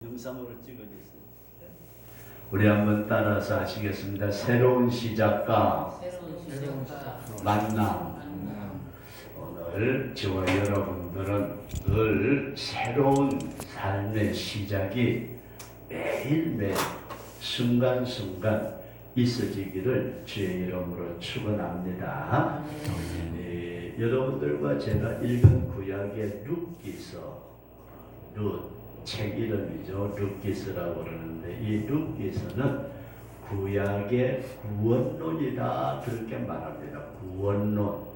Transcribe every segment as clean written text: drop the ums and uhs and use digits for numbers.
영상으로 찍어주세요. 네. 우리 한번 따라서 하시겠습니다. 새로운 시작과 만남. 오늘 저와 여러분들은 늘 새로운 삶의 시작이 매일매일 순간순간 있어지기를 주의 이름으로 축원합니다. 여러분들과 제가 읽은 구약의 룻기서, 책 이름이죠. 룻기서라고 그러는데 이 룻기서는 구약의 구원론이다 그렇게 말합니다. 구원론.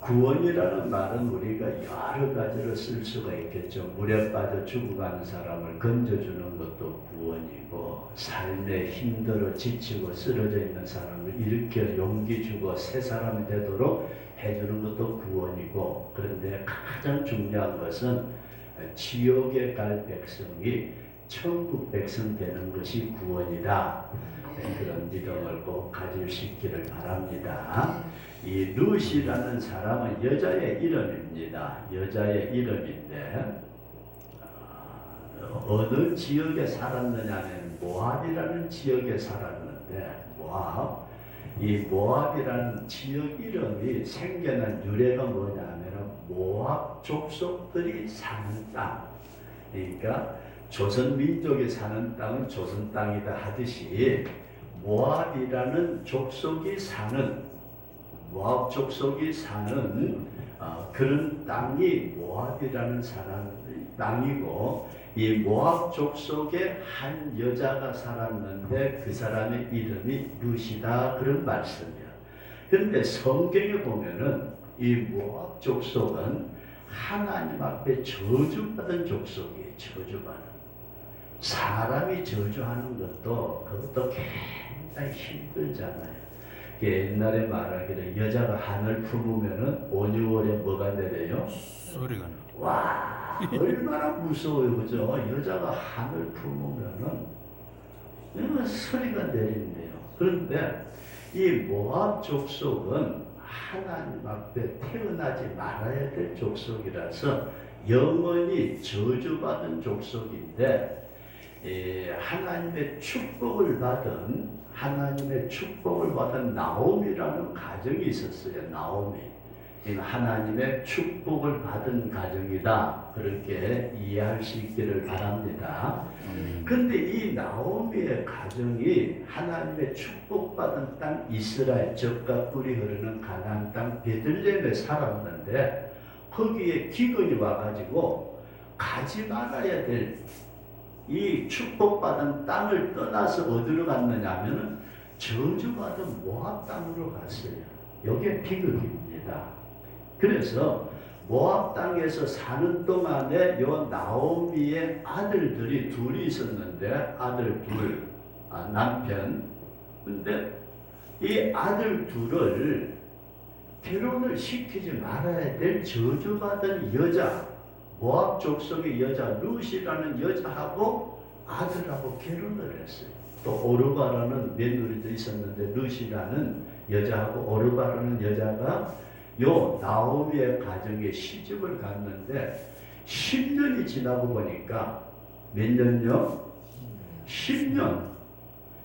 구원이라는 말은 우리가 여러 가지로 쓸 수가 있겠죠. 물에 빠져 죽어가는 사람을 건져주는 것도 구원이고, 삶에 힘들어 지치고 쓰러져 있는 사람을 일으켜 용기 주고 새 사람이 되도록 해주는 것도 구원이고, 그런데 가장 중요한 것은 지옥에 갈 백성이 천국 백성 되는 것이 구원이다. 그런 믿음을 꼭 가질 수 있기를 바랍니다. 이 룻이라는 사람은 여자의 이름입니다. 여자의 이름인데 어느 지역에 살았느냐는 모압이라는 지역에 살았는데, 모압, 이 모압이라는 지역 이름이 생겨난 유래가 뭐냐면 모압 족속들이 사는 땅, 그러니까 조선 민족이 사는 땅은 조선 땅이다 하듯이 모압이라는 족속이 사는, 모압 족속이 사는 그런 땅이 모압이라는 사람 땅이고, 이 모압 족속에 한 여자가 살았는데 그 사람의 이름이 룻이다 그런 말씀이야. 그런데 성경에 보면은 이 모압 족속은 하나님 앞에 저주받은 족속이에요. 저주받은. 사람이 저주하는 그것도 굉장히 힘들잖아요. 옛날에 말하기를 여자가 한을 품으면은 5, 6월에 뭐가 내려요? 소리가 나. 와, 얼마나 무서워요, 그죠? 여자가 한을 품으면은 소리가 내린대요. 그런데 이 모압 족속은 하나님 앞에 태어나지 말아야 될 족속이라서 영원히 저주받은 족속인데, 하나님의 축복을 받은 나오미라는 가정이 있었어요. 나오미. 하나님의 축복을 받은 가정이다. 그렇게 이해할 수 있기를 바랍니다. 그런데 이 나오미의 가정이 하나님의 축복받은 땅 이스라엘, 젖과 꿀이 흐르는 가나안 땅 베들레헴에 살았는데, 거기에 기근이 와가지고 가지 말아야 될 이 축복받은 땅을 떠나서 어디로 갔느냐 하면은 저주받은 모압 땅으로 갔어요. 이게 비극입니다. 그래서 모압 땅에서 사는 동안에 요 나오미의 아들들이 둘이 있었는데, 아들 둘, 남편. 근데 이 아들 둘을 결혼을 시키지 말아야 될 저주받은 여자, 모압 족속의 여자 룻이라는 여자하고 아들하고 결혼을 했어요. 또 오르바라는 며느리도 있었는데 룻이라는 여자하고 오르바라는 여자가 요 나오미의 가정에 시집을 갔는데 10년이 지나고 보니까, 몇 년요? 10년.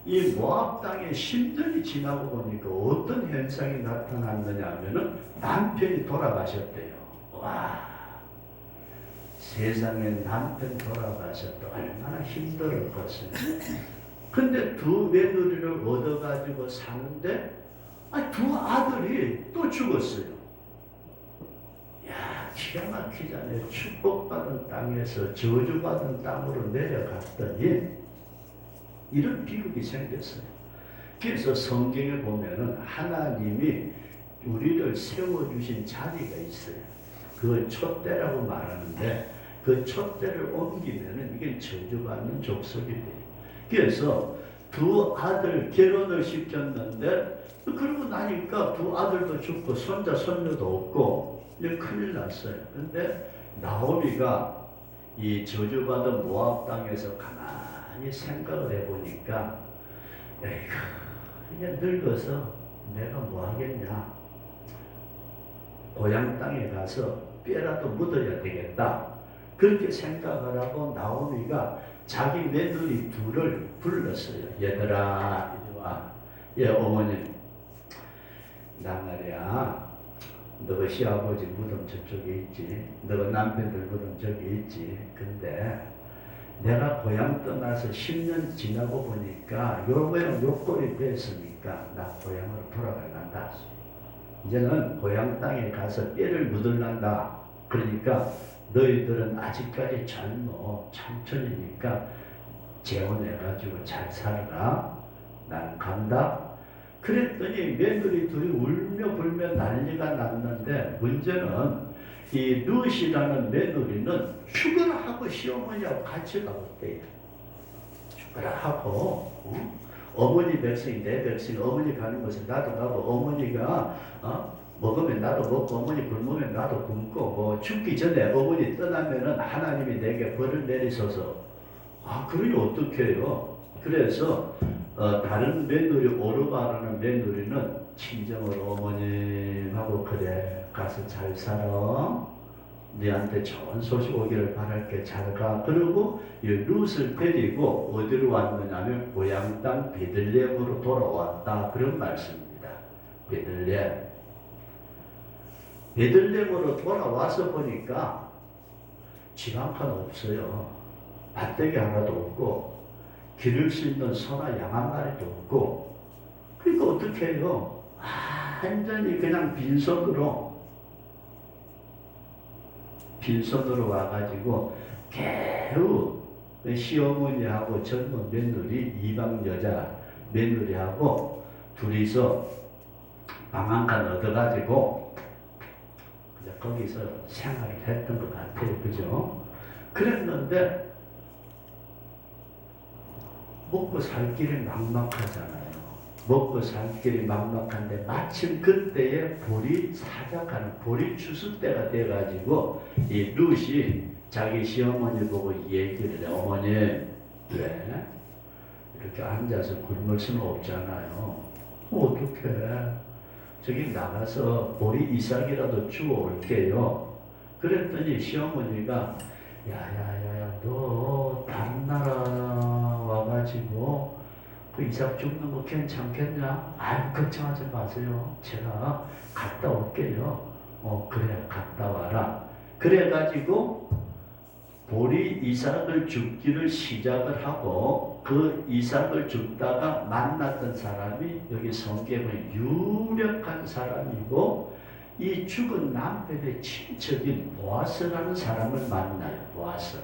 이 모압 땅에 10년이 지나고 보니까 어떤 현상이 나타났느냐 하면은 남편이 돌아가셨대요. 와, 세상에 남편 돌아가셨다. 얼마나 힘들었겠어요. 근데 두 며느리를 얻어가지고 사는데 두 아들이 또 죽었어요. 야, 기가 막히잖아요. 축복받은 땅에서 저주받은 땅으로 내려갔더니 이런 비극이 생겼어요. 그래서 성경에 보면은 하나님이 우리를 세워주신 자리가 있어요. 그걸 촛대라고 말하는데, 그 촛대를 옮기면은 이게 저주받는 족속이 돼요. 그래서 두 아들 결혼을 시켰는데, 그러고 나니까 두 아들도 죽고 손자 손녀도 없고 이제 큰일 났어요. 근데 나오미가 이 저주받은 모압 땅에서 가만히 생각을 해보니까, 에이구, 이제 늙어서 내가 뭐 하겠냐, 고향 땅에 가서 뼈라도 묻어야 되겠다. 그렇게 생각을 하고 나오미가 자기 며느리 둘을 불렀어요. 얘들아 이리 와. 예 어머님, 나 말이야, 너가 시아버지 무덤 저쪽에 있지, 너가 남편들 무덤 저기 있지. 근데 내가 고향 떠나서 10년 지나고 보니까 요 모양 요 꼴이 됐으니까 나 고향으로 돌아갈란다. 이제는 고향 땅에 가서 뼈를 묻을란다. 그러니까 너희들은 아직까지 젊어 청춘이니까 재혼해가지고 잘 살아라. 난 간다. 그랬더니 며느리 둘이 울며 불며 난리가 났는데, 문제는 이 룻이라는 며느리는 죽으라 하고 시어머니하고 같이 가볼게요. 죽으라 하고 어머니 백성이 내 백성이, 어머니 가는 곳에 나도 가고, 어머니가 먹으면 나도 먹고, 어머니 굶으면 나도 굶고, 뭐 죽기 전에 어머니 떠나면은 하나님이 내게 벌을 내리소서. 그러니 어떡해요. 그래서 다른 며느리, 오르바라는 며느리는 친정으로 어머님하고 그래 가서 잘 살아, 네한테 좋은 소식 오기를 바랄게, 잘 가. 그리고 이 룻을 데리고 어디로 왔느냐면 고향 땅 베들레헴으로 돌아왔다, 그런 말씀입니다. 베들레헴으로 돌아와서 보니까 집 한 칸 없어요. 밭대기 하나도 없고 기를 수 있는 소나 양 한 마리도 없고. 그러니까 어떻게 해요? 완전히 그냥 빈손으로 와가지고 겨우 시어머니하고 젊은 며느리, 이방 여자 며느리하고 둘이서 방 한 칸 얻어가지고 거기서 생활을 했던 것 같아요. 그죠? 그랬는데 먹고 살 길이 막막하잖아요. 먹고 살 길이 막막한데 마침 그때에 볼이 사자가는, 볼이 추수 때가 돼가지고 이 룻이 자기 시어머니 보고 얘기를 해. 어머니, 왜 이렇게 앉아서 굶을 수는 없잖아요. 어떡해. 저기 나가서 보리 이삭이라도 주워 올게요. 그랬더니 시어머니가 야야야야, 너 다른 나라 와가지고 그 이삭 줍는 거 괜찮겠냐? 걱정하지 마세요. 제가 갔다 올게요. 그래, 갔다 와라. 그래가지고 보리 이삭을 줍기를 시작을 하고, 그 이삭을 줍다가 만났던 사람이 여기 성경에 유력한 사람이고, 이 죽은 남편의 친척인 보아스라는 사람을 만나요. 보아스.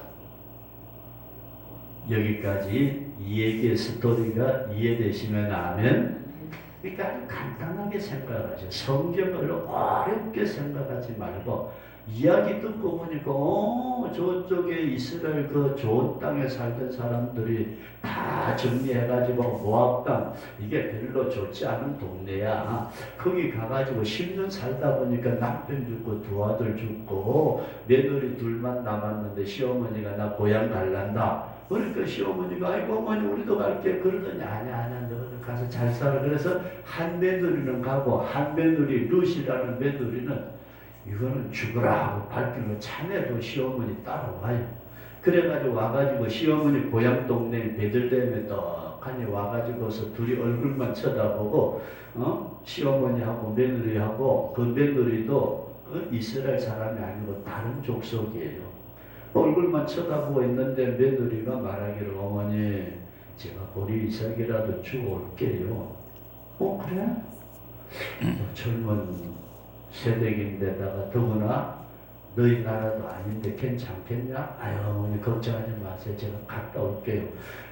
여기까지 이 얘기의 스토리가 이해되시면 아멘. 그러니까 아주 간단하게 생각하죠. 성경을 어렵게 생각하지 말고, 이야기 듣고 보니까 저쪽에 이스라엘 그 좋은 땅에 살던 사람들이 다 정리해가지고 모압 땅, 이게 별로 좋지 않은 동네야. 거기 가가지고 10년 살다 보니까 남편 죽고 두 아들 죽고 며느리 둘만 남았는데 시어머니가 나 고향 갈란다. 그러니까 시어머니가 아이고 어머니 우리도 갈게. 그러더니 아니야 너 가서 잘 살아. 그래서 한 며느리는 가고, 한 며느리 룻이라는 며느리는 이거는 죽으라 하고 발길로 차내도 시어머니 따라와요. 그래가지고 와가지고 시어머니 고향 동네 베들레헴에 떡하니 와가지고서 둘이 얼굴만 쳐다보고, 시어머니하고 며느리하고, 그 며느리도 이스라엘 사람이 아니고 다른 족속이에요. 얼굴만 쳐다보고 있는데 며느리가 말하기를 어머니 제가 보리 이삭이라도 주워 올게요. 그래? 젊은 세대인데다가 더구나 너희 나라도 아닌데 괜찮겠냐? 어머니 걱정하지 마세요. 제가 갔다 올게요.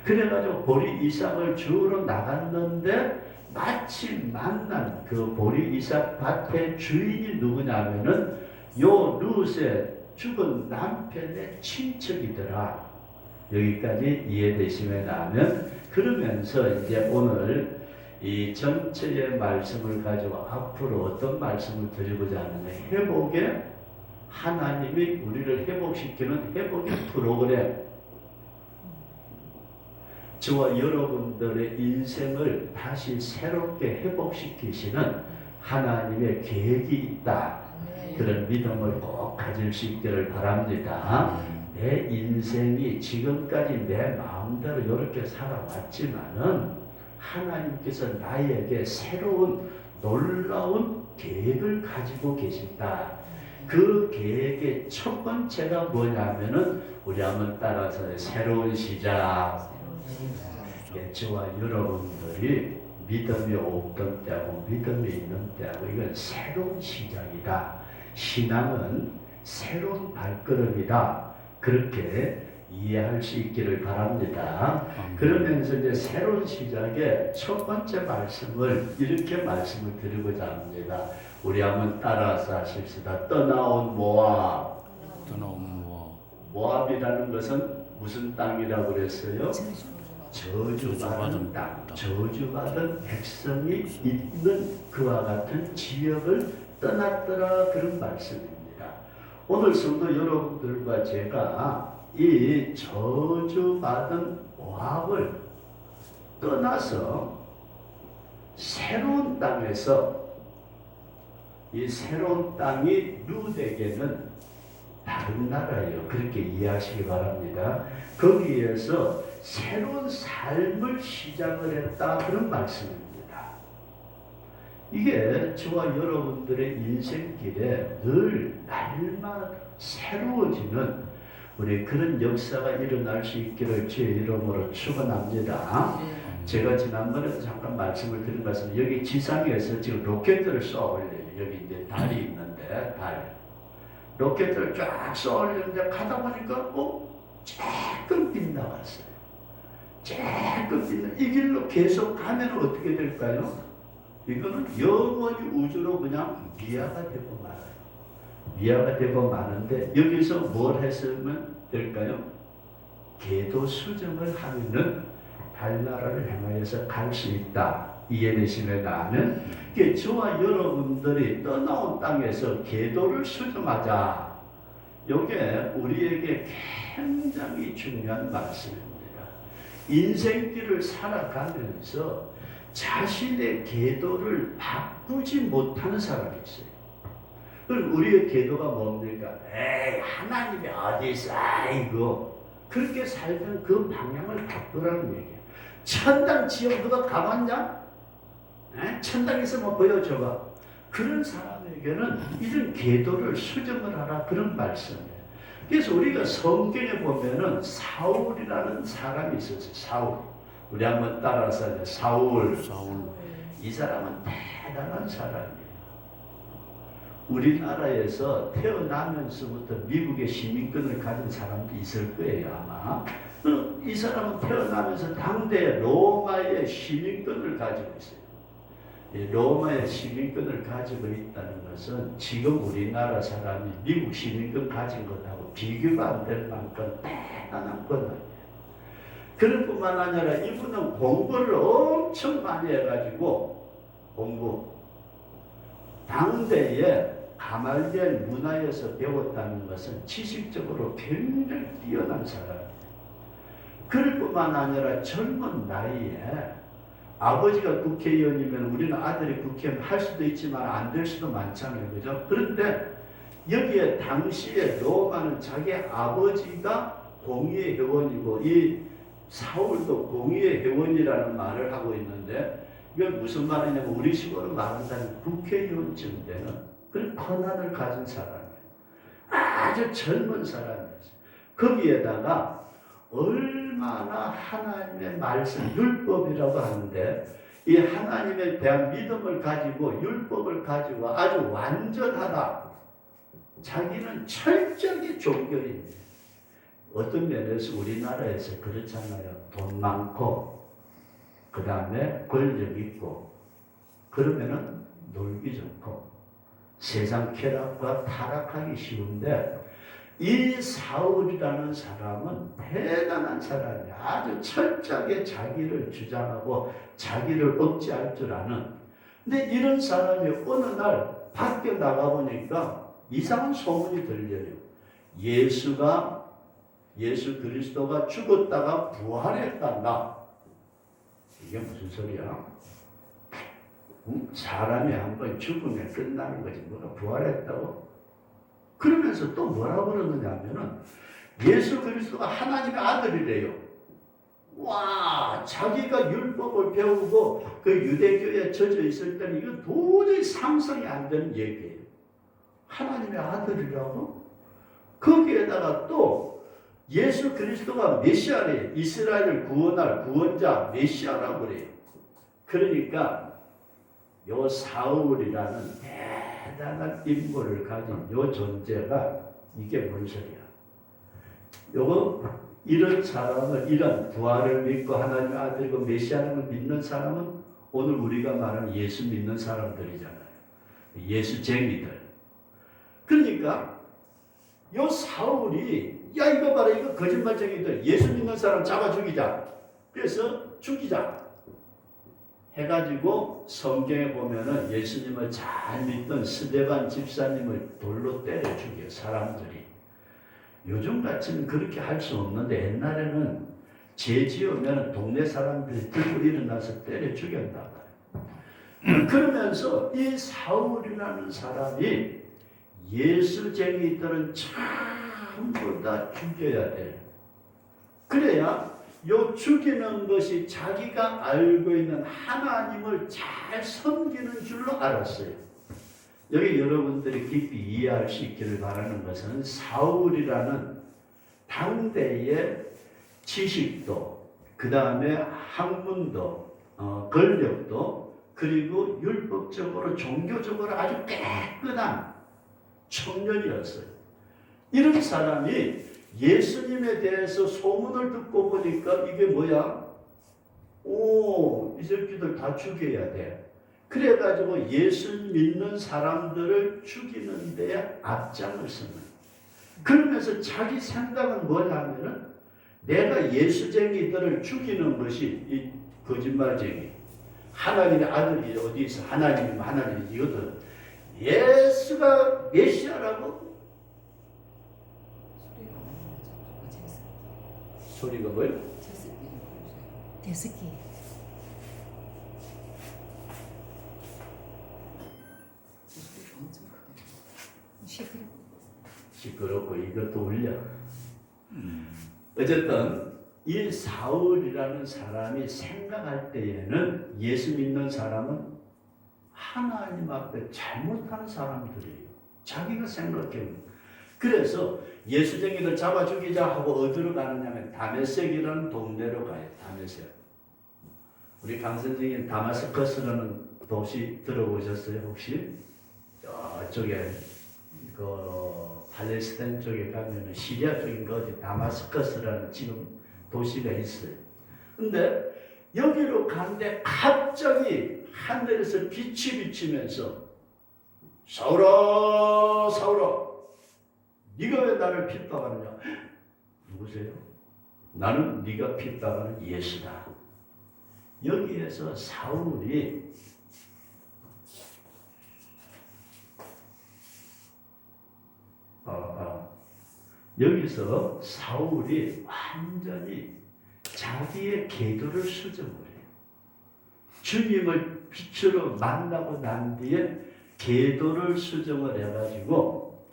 그래가지고 보리 이삭을 주우러 나갔는데 마침 만난 그 보리 이삭 밭의 주인이 누구냐면은 요 룻의 죽은 남편의 친척이더라. 여기까지 이해되시면 하면, 그러면서 이제 오늘 이 전체의 말씀을 가지고 앞으로 어떤 말씀을 드리고자 하느냐, 회복에 하나님이 우리를 회복시키는 회복의 프로그램, 저와 여러분들의 인생을 다시 새롭게 회복시키시는 하나님의 계획이 있다. 그런 믿음을 꼭 가질 수 있기를 바랍니다. 내 인생이 지금까지 내 마음대로 이렇게 살아왔지만은 하나님께서 나에게 새로운 놀라운 계획을 가지고 계신다. 그 계획의 첫 번째가 뭐냐면은 우리 한번 따라서 새로운 시작. 저와 여러분들이 믿음이 없던 때하고 믿음이 있는 때하고 이건 새로운 시작이다. 신앙은 새로운 발걸음이다. 그렇게 이해할 수 있기를 바랍니다. 그러면서 이제 새로운 시작의 첫 번째 말씀을 이렇게 말씀을 드리고자 합니다. 우리 한번 따라서 하십시다. 떠나온 모압. 모압이라는 것은 무슨 땅이라고 그랬어요? 저주받은 땅, 저주받은 백성이 있는 그와 같은 지역을 떠났더라 그런 말씀입니다. 오늘 성도 여러분들과 제가 이 저주받은 모압을 떠나서 새로운 땅에서 이 새로운 땅이 룻에게는 다른 나라예요. 그렇게 이해하시기 바랍니다. 거기에서 새로운 삶을 시작을 했다 그런 말씀입니다. 이게 저와 여러분들의 인생길에 늘 날마다 새로워지는 우리 그런 역사가 일어날 수 있기를 주의 이름으로 축원합니다. 제가 지난번에도 잠깐 말씀을 드린 것은 여기 지상에서 지금 로켓들을 쏘아 올려요. 여기 이제 달이 있는데 달 로켓들을 쫙 쏘아 올리는데 가다 보니까 조금 빗나갔어요. 조금 빗나. 이 길로 계속 가면 어떻게 될까요? 이거는 영원히 우주로 그냥 미아가 되고 말아요. 미아가 되고 마는데 여기서 뭘 했으면 될까요? 궤도 수정을 하면은 달나라를 향하여서 갈 수 있다. 이해되시면 나는 저와 여러분들이 떠나온 땅에서 궤도를 수정하자. 이게 우리에게 굉장히 중요한 말씀입니다. 인생길을 살아가면서 자신의 궤도를 바꾸지 못하는 사람이 있어요. 그럼 우리의 궤도가 뭡니까? 에이, 하나님이 어디 있어? 아이고. 그렇게 살던 그 방향을 바꾸라는 얘기예요. 천당 지옥 누가 가봤냐? 천당 있으면 보여줘봐. 그런 사람에게는 이런 궤도를 수정을 하라 그런 말씀이에요. 그래서 우리가 성경에 보면은 사울이라는 사람이 있었어요. 사울. 우리 한번 따라서 사울. 이 사람은 대단한 사람이에요. 우리나라에서 태어나면서부터 미국의 시민권을 가진 사람도 있을 거예요, 아마. 이 사람은 태어나면서 당대 로마의 시민권을 가지고 있어요. 로마의 시민권을 가지고 있다는 것은 지금 우리나라 사람이 미국 시민권 가진 것하고 비교가 안 될 만큼 대단한 권한이에요. 그럴 뿐만 아니라 이분은 공부를 엄청 많이 해가지고 당대에 가말리엘 문화에서 배웠다는 것은 지식적으로 굉장히 뛰어난 사람이에요. 그럴 뿐만 아니라 젊은 나이에 아버지가 국회의원이면 우리는 아들이 국회의원 할 수도 있지만 안 될 수도 많잖아요. 그죠? 그런데 여기에 당시에 로마는 자기 아버지가 공의회 회원이고 이 사울도 공의회 회원이라는 말을 하고 있는데 이게 무슨 말이냐면 우리식으로 말한다면 국회의원쯤 되는 그런 권한을 가진 사람이에요. 아주 젊은 사람이었어요. 거기에다가 얼마나 하나님의 말씀, 율법이라고 하는데 이 하나님에 대한 믿음을 가지고 율법을 가지고 아주 완전하다. 자기는 철저하게 종교인이에요. 어떤 면에서 우리나라에서 그렇잖아요. 돈 많고 그 다음에 권력 있고 그러면은 놀기 좋고 세상 쾌락과 타락하기 쉬운데 이 사울이라는 사람은 대단한 사람이야. 아주 철저하게 자기를 주장하고 자기를 억제할 줄 아는. 근데 이런 사람이 어느 날 밖에 나가보니까 이상한 소문이 들려요. 예수 그리스도가 죽었다가 부활했단다. 이게 무슨 소리야? 사람이 한번 죽으면 끝나는 거지 뭐가 부활했다고? 그러면서 또 뭐라고 그러느냐 하면은 예수 그리스도가 하나님의 아들이래요. 와, 자기가 율법을 배우고 그 유대교에 젖어 있을 때는 이거 도저히 상상이 안 되는 얘기예요. 하나님의 아들이라고? 거기에다가 또 예수 그리스도가 메시아래, 이스라엘을 구원할 구원자 메시아라고 그래요. 그러니까 요 사울이라는 대단한 인물을 가진 요 존재가 이게 뭔 소리야? 요거 이런 사람을, 이런 부활을 믿고 하나님의 아들이고 메시아를 믿는 사람은 오늘 우리가 말하는 예수 믿는 사람들이잖아요. 예수쟁이들. 그러니까 요 사울이 야 이거 봐라, 이거 거짓말쟁이들, 예수 믿는 사람 잡아 죽이자. 그래서 죽이자 해가지고 성경에 보면은 예수님을 잘 믿던 스데반 집사님을 돌로 때려 죽여 사람들이. 요즘 같이는 그렇게 할 수 없는데 옛날에는 죄 지으면 동네 사람들이 들고 일어나서 때려 죽였다. 그러면서 이 사울이라는 사람이 예수쟁이들은 전부 다 죽여야 돼. 그래야 요 죽이는 것이 자기가 알고 있는 하나님을 잘 섬기는 줄로 알았어요. 여기 여러분들이 깊이 이해할 수 있기를 바라는 것은 사울이라는 당대의 지식도, 그 다음에 학문도, 권력도, 그리고 율법적으로 종교적으로 아주 깨끗한 청년이었어요. 이런 사람이 예수님에 대해서 소문을 듣고 보니까 이게 뭐야? 오, 이 새끼들 다 죽여야 돼. 그래가지고 예수 믿는 사람들을 죽이는 데에 앞장을 서는. 그러면서 자기 생각은 뭐냐면은 내가 예수쟁이들을 죽이는 것이 이 거짓말쟁이. 하나님의 아들이 어디 있어? 하나님이면 하나님이 이거든. 예수가 메시아라고? 소리가 뭐예요? 제스키. 시끄럽고 이것도 울려. 어쨌든 이 사울이라는 사람이 생각할 때에는 예수 믿는 사람은 하나님 앞에 잘못하는 사람들이에요. 자기가 생각해. 그래서 예수쟁이들 잡아 죽이자 하고 어디로 가느냐면 다메섹이라는 동네로 가요. 다메섹. 우리 강 선생님 다마스커스라는 도시 들어보셨어요 혹시? 저쪽에 그 팔레스타인 쪽에 가면은 시리아 쪽인가 어디 다마스커스라는 지금 도시가 있어요. 근데 여기로 가는데 갑자기 하늘에서 빛이 비치면서 사울아 사울아 네가 왜 나를 핍박하느냐? 누구세요? 나는 네가 핍박하는 예수다. 여기에서 사울이 여기서 사울이 완전히 자기의 계도를 수정을 해요. 주님을 빛으로 만나고 난 뒤에 계도를 수정을 해가지고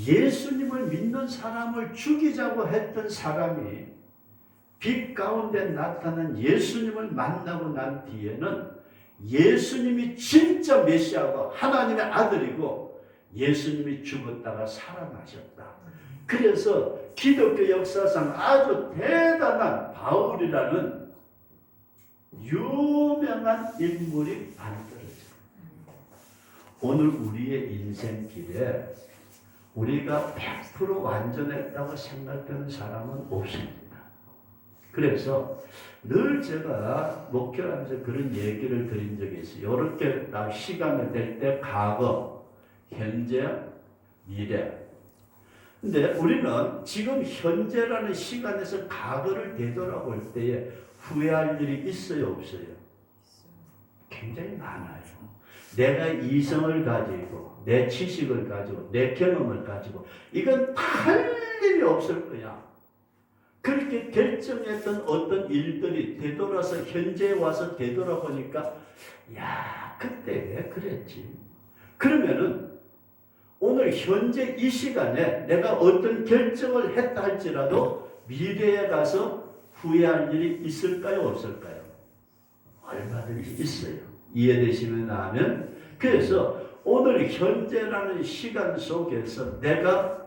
예수님을 믿는 사람을 죽이자고 했던 사람이 빛 가운데 나타난 예수님을 만나고 난 뒤에는 예수님이 진짜 메시아고 하나님의 아들이고 예수님이 죽었다가 살아나셨다. 그래서 기독교 역사상 아주 대단한 바울이라는 유명한 인물이 만들어져요. 오늘 우리의 인생길에 우리가 100% 완전했다고 생각되는 사람은 없습니다. 그래서 늘 제가 목회하면서 그런 얘기를 드린 적이 있어요. 이렇게 딱 시간이 될 때 과거, 현재, 미래. 근데 우리는 지금 현재라는 시간에서 과거를 되돌아볼 때에 후회할 일이 있어요, 없어요? 굉장히 많아요. 내가 이성을 가지고, 내 지식을 가지고, 내 경험을 가지고, 이건 할 일이 없을 거야. 그렇게 결정했던 어떤 일들이 되돌아서 현재에 와서 되돌아보니까 야 그때 왜 그랬지? 그러면은 오늘 현재 이 시간에 내가 어떤 결정을 했다 할지라도 미래에 가서 후회할 일이 있을까요? 없을까요? 얼마든지 있어요. 이해되시면 하면. 그래서 오늘 현재라는 시간 속에서 내가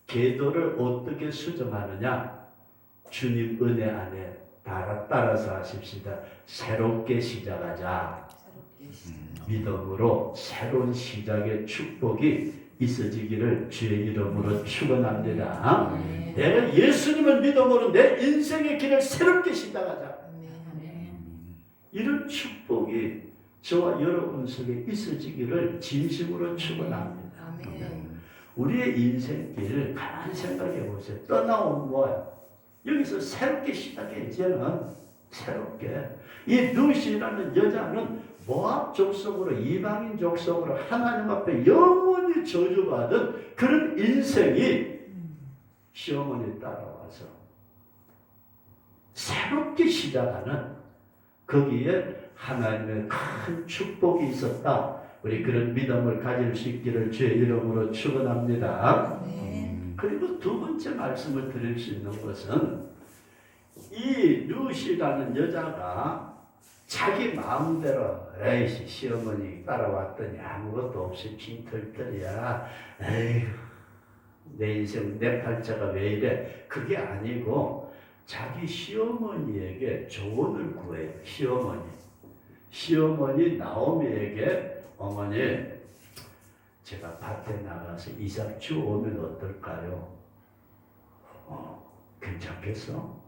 계도를 어떻게 수정하느냐? 주님 은혜 안에 따라서 하십시다. 새롭게 시작하자. 믿음으로 새로운 시작의 축복이 있어지기를 주의 이름으로 축원합니다. 내가 예수님을 믿음으로 내 인생의 길을 새롭게 시작하자. 이런 축복이 저와 여러분 속에 있어지기를 진심으로 축원합니다. 우리의 인생길을 가만히 생각해 보세요. 떠나온 뭐야? 여기서 새롭게 시작해. 이제는 새롭게. 이 루시라는 여자는 모압 족속으로, 이방인 족속으로 하나님 앞에 영원히 저주받은 그런 인생이 시어머니 따라와서 새롭게 시작하는, 거기에 하나님의 큰 축복이 있었다. 우리 그런 믿음을 가질 수 있기를 주의 이름으로 축원합니다. 그리고 두 번째 말씀을 드릴 수 있는 것은, 이 루시라는 여자가 자기 마음대로 에이씨 시어머니 따라왔더니 아무것도 없이 빈털털이야. 에휴 내 인생 내 팔자가 왜 이래. 그게 아니고 자기 시어머니에게 조언을 구해요. 시어머니 나오미에게 어머니 제가 밭에 나가서 이삭 주오면 어떨까요? 괜찮겠어?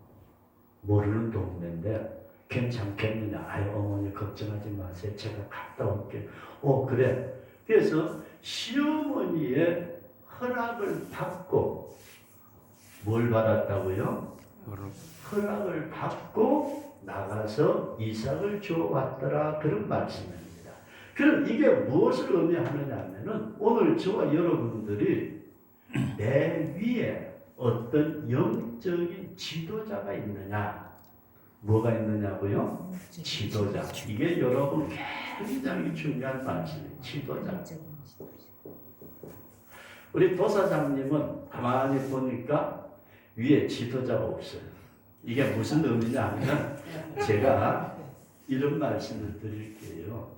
모르는 동네인데 괜찮겠느냐? 아유 어머니 걱정하지 마세요. 제가 갔다 올게요. 그래. 그래서 시어머니의 허락을 받고, 뭘 받았다고요? 허락을 받고 나가서 이삭을 주어왔더라. 그런 말씀입니다. 그럼 이게 무엇을 의미하느냐 하면은, 오늘 저와 여러분들이 내 위에 어떤 영적인 지도자가 있느냐? 뭐가 있느냐고요? 지도자. 이게 여러분 굉장히 중요한 말씀이에요. 지도자. 우리 도사장님은 가만히 보니까 위에 지도자가 없어요. 이게 무슨 의미냐 하면, 제가 이런 말씀을 드릴게요.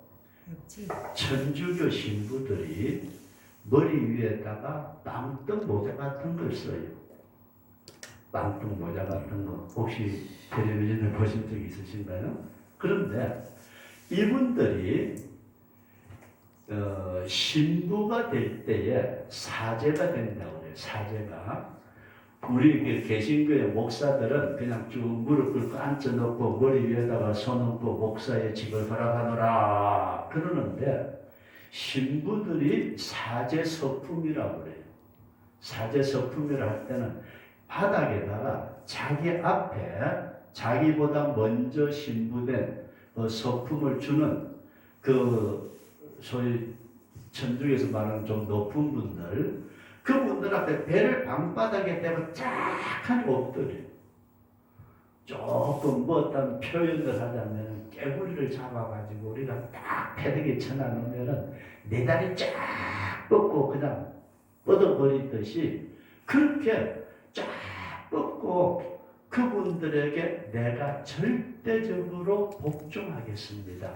천주교 신부들이 머리 위에다가 빵떡 모자 같은 걸 써요. 빵떡 모자 같은 거 혹시 텔레비전을 보신 적 있으신가요? 그런데 이분들이 신부가 될 때에 사제가 된다고 해요. 사제가. 우리 개신교의 목사들은 그냥 쭉 무릎 꿇고 앉혀놓고 머리 위에다가 손 얹고 목사의 직을 허락하노라 그러는데, 신부들이 사제 서품이라고 그래요. 사제 서품이라 할 때는 바닥에다가 자기 앞에 자기보다 먼저 신부된 서품을 주는, 그 소위 천주교에서 말하는 좀 높은 분들, 그분들 앞에 배를 방바닥에 대고 쫙하니 엎드려요. 조금 뭐 어떤 표현을 하자면, 깨구리를 잡아가지고 우리가 딱 패대기에 쳐놔놓으면 내 다리 쫙 뻗고 그냥 뻗어버리듯이 그렇게 쫙 뻗고, 그분들에게 내가 절대적으로 복종하겠습니다.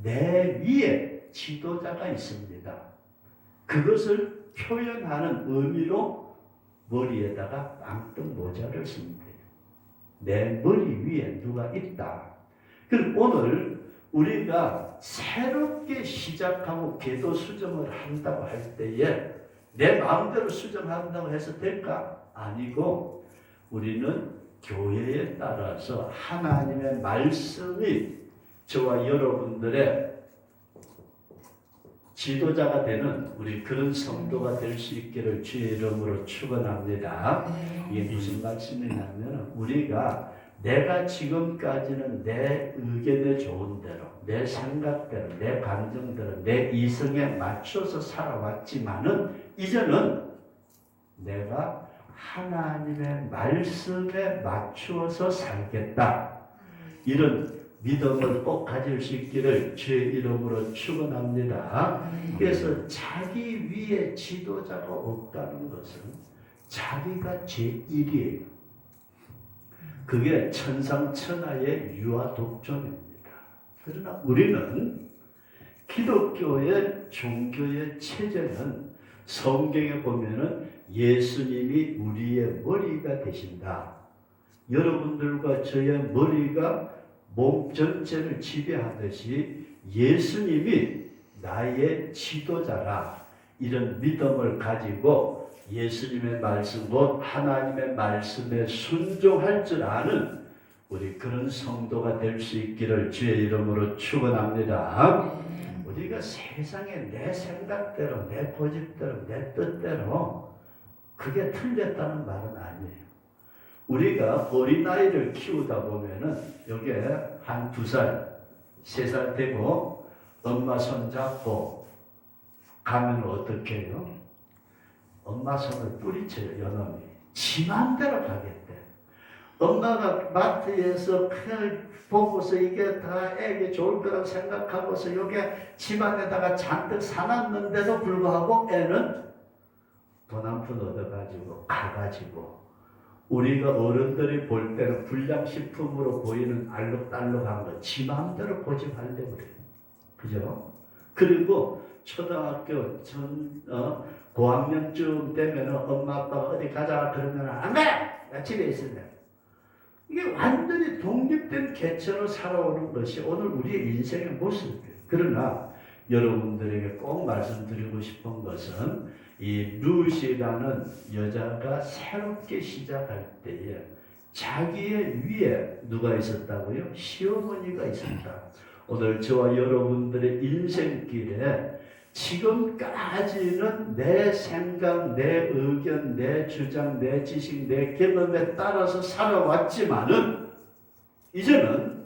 내 위에 지도자가 있습니다. 그것을 표현하는 의미로 머리에다가 빵떡 모자를 씁니다. 내 머리 위에 누가 있다. 그럼 오늘 우리가 새롭게 시작하고 궤도 수정을 한다고 할 때에 내 마음대로 수정한다고 해서 될까? 아니고, 우리는 교회에 따라서 하나님의 말씀이 저와 여러분들의 지도자가 되는 우리 그런 성도가 될 수 있기를 주의 이름으로 축원합니다. 이게 무슨 말씀이냐면, 우리가 내가 지금까지는 내 의견에 좋은 대로, 내 생각대로, 내 감정대로, 내 이성에 맞춰서 살아왔지만은, 이제는 내가 하나님의 말씀에 맞추어서 살겠다. 이런 믿음을 꼭 가질 수 있기를 주의 이름으로 축원합니다. 그래서 자기 위에 지도자가 없다는 것은 자기가 제1이에요. 그게 천상천하의 유아 독존입니다. 그러나 우리는 기독교의 종교의 체제는 성경에 보면은 예수님이 우리의 머리가 되신다. 여러분들과 저의 머리가 몸 전체를 지배하듯이 예수님이 나의 지도자라. 이런 믿음을 가지고 예수님의 말씀, 곧 하나님의 말씀에 순종할 줄 아는 우리 그런 성도가 될 수 있기를 주의 이름으로 축원합니다. 우리가 세상에 내 생각대로, 내 고집대로, 내 뜻대로 그게 틀렸다는 말은 아니에요. 우리가 어린아이를 키우다 보면은 여기에 한 2살, 3살 되고 엄마 손 잡고 가면 어떻게 해요? 엄마 손을 뿌리쳐요, 요놈이. 지 맘대로 가겠대. 엄마가 마트에서 그냥 보고서 이게 다 애기 좋을 거라고 생각하고서 여기에 집안에다가 잔뜩 사놨는데도 불구하고 애는 돈 한 푼 얻어가지고 가가지고 우리가 어른들이 볼 때는 불량식품으로 보이는 알록달록한 거 지 마음대로 고집하려고 그래요. 그죠? 그리고 초등학교 고학년쯤 되면 엄마 아빠가 어디 가자 그러면 안 돼! 나 집에 있을래. 이게 완전히 독립된 개체로 살아오는 것이 오늘 우리의 인생의 모습이에요. 그러나 여러분들에게 꼭 말씀드리고 싶은 것은 이 루시라는 여자가 새롭게 시작할 때에 자기의 위에 누가 있었다고요? 시어머니가 있었다. 오늘 저와 여러분들의 인생길에 지금까지는 내 생각, 내 의견, 내 주장, 내 지식, 내 경험에 따라서 살아왔지만은 이제는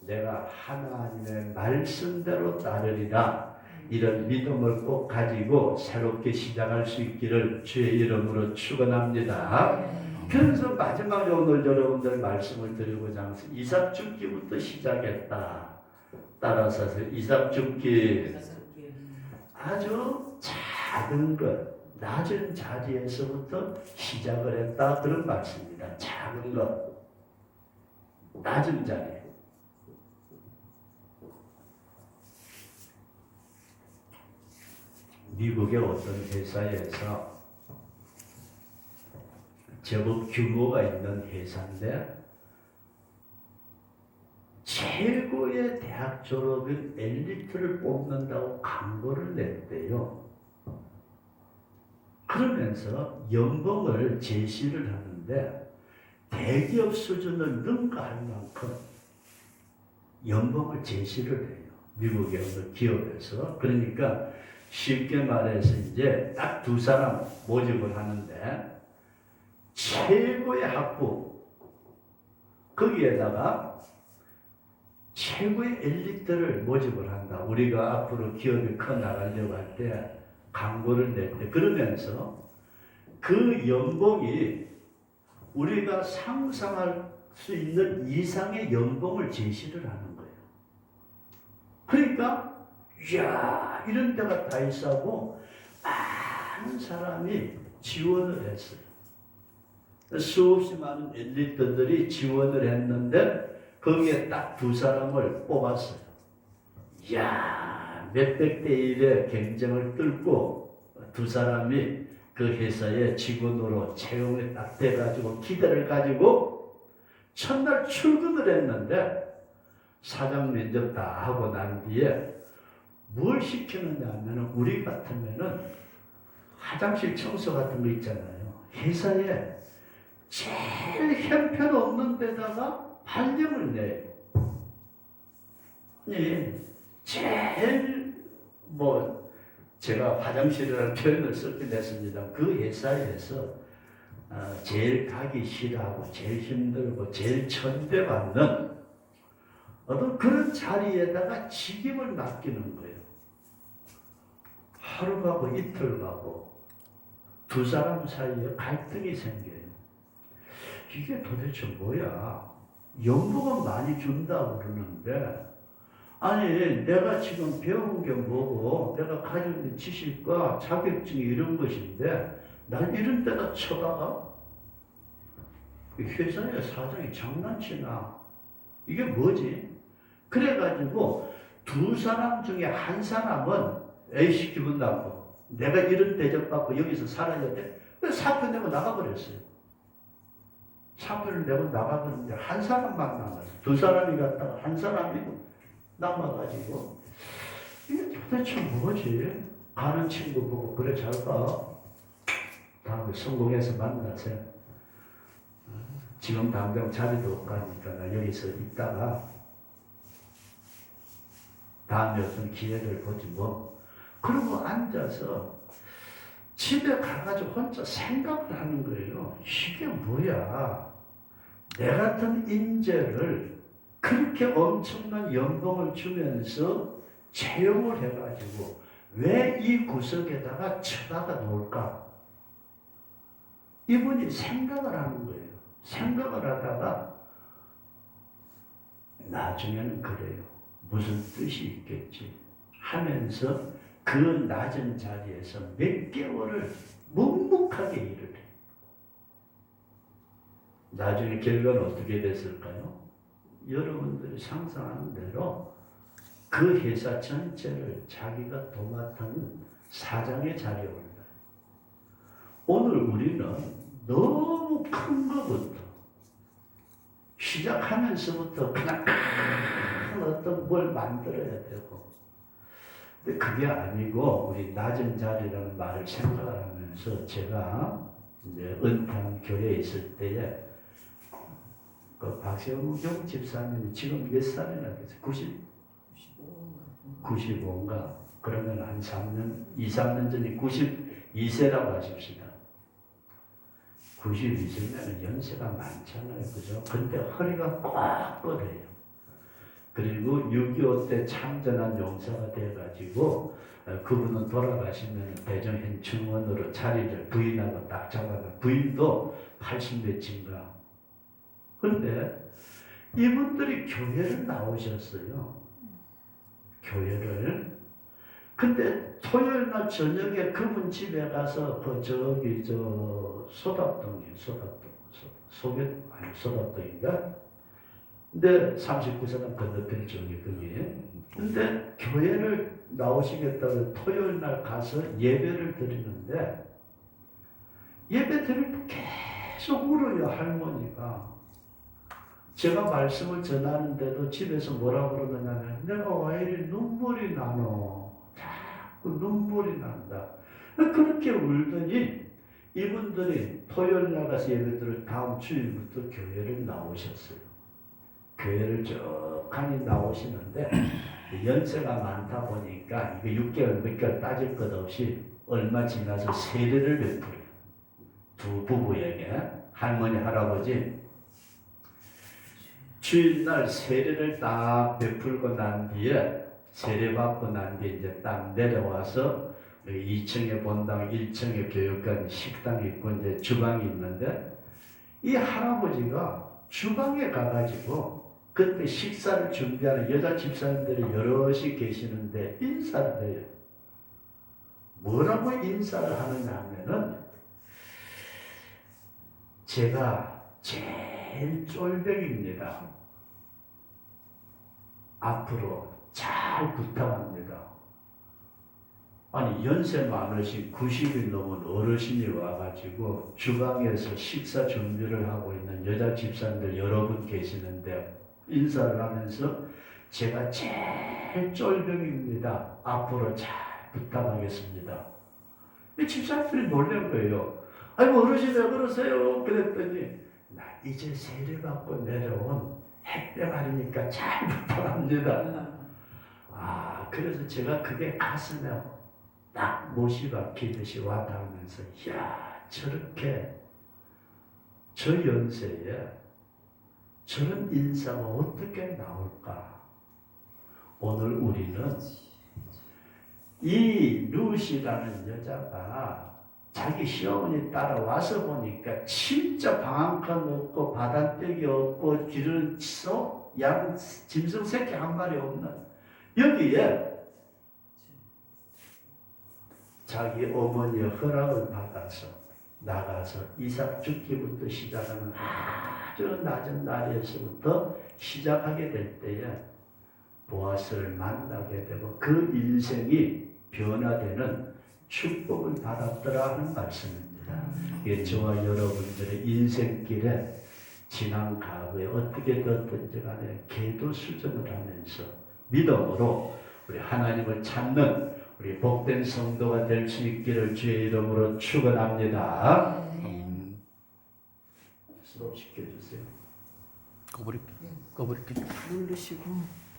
내가 하나님의 말씀대로 따르리라. 이런 믿음을 꼭 가지고 새롭게 시작할 수 있기를 주의 이름으로 축원합니다. 그래서 마지막에 오늘 여러분들 말씀을 드리고자 하면서 이삭 죽기부터 시작했다. 따라서 이삭 죽기 아주 작은 것, 낮은 자리에서부터 시작을 했다. 그런 말씀입니다. 작은 것, 낮은 자리. 미국의 어떤 회사에서 제법 규모가 있는 회사인데 최고의 대학 졸업인 엘리트를 뽑는다고 광고를 냈대요. 그러면서 연봉을 제시를 하는데 대기업 수준을 능가할 만큼 연봉을 제시를 해요. 미국의 어느 기업에서. 그러니까 쉽게 말해서 이제 딱 2사람 모집을 하는데 최고의 학부 거기에다가 최고의 엘리트를 모집을 한다. 우리가 앞으로 기업이 커 나가려고 할 때 광고를 냈대. 그러면서 그 연봉이 우리가 상상할 수 있는 이상의 연봉을 제시를 하는 거예요. 그러니까 이야 이런 데가 다 있어고 많은 사람이 지원을 했어요. 수없이 많은 엘리트들이 지원을 했는데 거기에 딱 2사람을 뽑았어요. 이야 몇백 대 1의 경쟁을 뚫고 2사람이 그 회사의 직원으로 채용이 딱 돼가지고 기대를 가지고 첫날 출근을 했는데 사장 면접 다 하고 난 뒤에 뭘 시키느냐 하면 우리 같으면은 화장실 청소 같은 거 있잖아요. 회사에 제일 형편없는 데다가 발령을 내요. 아니, 제일 제가 화장실이라는 표현을 썼긴 했습니다. 그 회사에서 제일 가기 싫어하고 제일 힘들고 제일 천대받는 어떤 그런 자리에다가 직임을 맡기는 거예요. 하루 가고 이틀 가고 2사람 사이에 갈등이 생겨요. 이게 도대체 뭐야? 연봉은 많이 준다고 그러는데, 아니 내가 지금 배운 게 뭐고 내가 가지고 있는 지식과 자격증이 이런 것인데 난 이런 데다 쳐다가 회사의 사장이 장난치나 이게 뭐지? 그래가지고 두 사람 중에 한 사람은 에이씨 기분 나빠, 내가 이런 대접받고 여기서 살아야 돼. 그래서 사표 내고 나가버렸어요. 사표를 내고 나가버렸는데 한 사람만 남았어요. 두 사람이 갔다가 한 사람이 남아가지고 이게 도대체 뭐지? 가는 친구 보고 그래 잘 가. 다음에 성공해서 만나세요. 지금 당장 자리도 못 가니까 나 여기서 있다가 다음에 어떤 기회를 보지 뭐. 그러고 앉아서 집에 가가지고 혼자 생각을 하는 거예요. 이게 뭐야? 내 같은 인재를 그렇게 엄청난 연봉을 주면서 채용을 해가지고 왜 이 구석에다가 쳐다가 놓을까? 이분이 생각을 하는 거예요. 생각을 하다가 나중에는 그래요. 무슨 뜻이 있겠지 하면서 그 낮은 자리에서 몇 개월을 묵묵하게 일을 해요. 나중에 결과는 어떻게 됐을까요? 여러분들이 상상하는 대로 그 회사 전체를 자기가 도맡은 사장의 자리에 올라요. 오늘 우리는 너무 큰 것부터 시작하면서부터 그냥 어떤 뭘 만들어야 되고, 근데 그게 아니고 우리 낮은 자리라는 말을 생각하면서 제가 이제 은퇴한 교회에 있을 때에 그 박세웅 집사님이 지금 몇 살이나 됐어요? 95인가? 그러면 한 3년, 2, 3년 전에 92세라고 하십시다. 92세면 연세가 많잖아요. 그죠? 근데 허리가 꽉 뻗어요. 그리고 6.25 때 참전한 용사가 돼가지고 그분은 돌아가시면 대정현 증원으로 자리를 부인하고 딱 잡아가, 부인도 80몇인가. 근데 이분들이 교회를 나오셨어요. 교회를. 근데 토요일 날 저녁에 그분 집에 가서 저기 소답동이에요. 소답동인가? 근데 39사단 건너편 쪽에 그게. 근데 교회를 나오시겠다고 토요일 날 가서 예배를 드리는데 예배 드릴 때 계속 울어요, 할머니가. 제가 말씀을 전하는데도 집에서 뭐라 그러느냐면 내가 왜 이리 눈물이 나노? 자꾸 눈물이 난다. 그렇게 울더니 이분들이 토요일 날 가서 예배드릴 다음 주일부터 교회를 나오셨어요. 교회를 쭉 나오시는데 연세가 많다 보니까 이게 6개월 몇 개월 따질 것 없이 얼마 지나서 세례를 베풀어요. 두 부부에게, 할머니 할아버지. 주일날 세례를 딱 베풀고 난 뒤에, 세례 받고 난 뒤에 이제 딱 내려와서 2층에 본당, 1층에 교육관, 식당이 있고 이제 주방이 있는데 이 할아버지가 주방에 가가지고 그때 식사를 준비하는 여자 집사님들이 여럿이 계시는데 인사를 해요. 뭐라고 인사를 하느냐 하면은 제가 제일 쫄병입니다. 앞으로 잘 부탁합니다. 아니 연세 많으신 90이 넘은 어르신이 와가지고 주방에서 식사 준비를 하고 있는 여자 집사님들 여러 분 계시는데 인사를 하면서 제가 제일 쫄병입니다. 앞으로 잘 부탁하겠습니다. 이 집사님들이 놀란 거예요. 아이고 어르신 왜 그러세요? 그랬더니 나 이제 세례받고 내려온 햇병아리니까 잘 부탁합니다. 아, 그래서 제가 그게 가슴에 딱 못이 박히듯이 와닿으면서 야, 저렇게 저 연세에 저런 인사가 어떻게 나올까? 오늘 우리는 이 루시라는 여자가 자기 시어머니 따라와서 보니까 7 진짜 방 한 칸 없고 바닷대기 없고 기르는 소, 양, 짐승 새끼 한 마리 없는 여기에 자기 어머니의 허락을 받아서 나가서 이삭 죽기부터 시작하는 아주 낮은 나이에서부터 시작하게 될 때에 보아스를 만나게 되고 그 인생이 변화되는 축복을 받았더라 하는 말씀입니다. 이게 저와 여러분들의 인생길에 지난 과거에 어떻게 되었든지 간에 계도 수정을 하면서 믿음으로 우리 하나님을 찾는 우리 복된 성도가 될 수 있기를 주의 이름으로 축원합니다. 수업 시켜주세요. 꺼버릴게. 누르시고